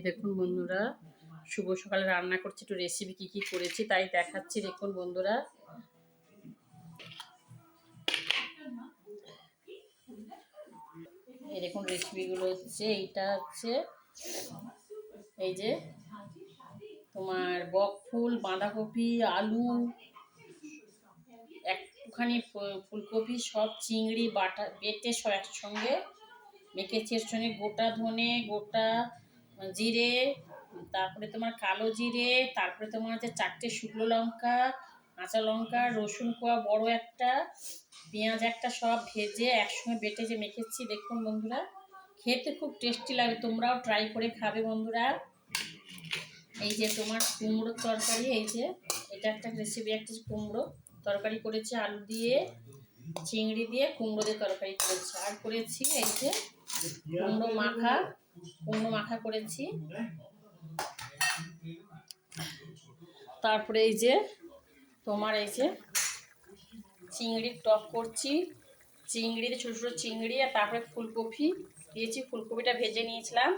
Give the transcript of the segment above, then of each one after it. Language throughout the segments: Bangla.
দেখুন বন্ধুরা, শুভ সকালে রান্না করছি। একটু রেসিপি কি করেছি তাই দেখাচ্ছি। দেখুন বন্ধুরা, এই দেখুন রেসিপিগুলো হচ্ছে, এইটা হচ্ছে এই যে তোমার বক ফুল, বাঁধাকপি, আলু, একটুখানি ফুলকপি, সব চিংড়ি বাটা বেটে সব একসঙ্গে মেখেছি। এর সঙ্গে গোটা ধনে, গোটা জিরে, তারপরে তোমার কালো জিরে, তারপরে তোমার হচ্ছে 4টে শুকনো লঙ্কা, কাঁচা লঙ্কা, রসুন কোয়া বড় একটা, পেঁয়াজ একটা, সব ভেজে একসঙ্গে বেটে যে মেখেছি। দেখুন বন্ধুরা, খেতে খুব টেস্টি লাগে, তোমরাও ট্রাই করে খাবে বন্ধুরা। এই যে তোমার কুমড়োর তরকারি, এই যে এটা একটা রেসিপি, একটা কুমড়ো তরকারি করেছি, আলু দিয়ে, চিংড়ি দিয়ে কুমড়ো দিয়ে তরকারি করেছি। আর করেছি এই যে কুমড়ো মাখা করেছি। তারপরে এই যে তোমার এই যে চিংড়ির টক করছি, চিংড়িতে ছোটো ছোটো চিংড়ি, আর তারপরে ফুলকপি দিয়েছি, ফুলকপিটা ভেজে নিয়েছিলাম।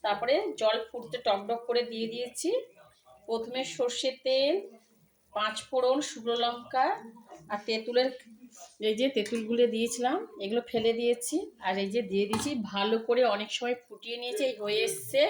তারপরে জল ফুটতে টকডক করে দিয়ে দিয়েছি। প্রথমে সর্ষের তেল, 5 ফোড়ন, শুকনো লঙ্কা আর তেঁতুলের, এই যে তেঁতুলগুলো দিয়েছিলাম, এগুলো ফেলে দিয়েছি। আর এই যে দিয়ে দিয়েছি, ভালো করে অনেক সময় ফুটিয়ে নিয়েছি। এই হয়ে এসছে,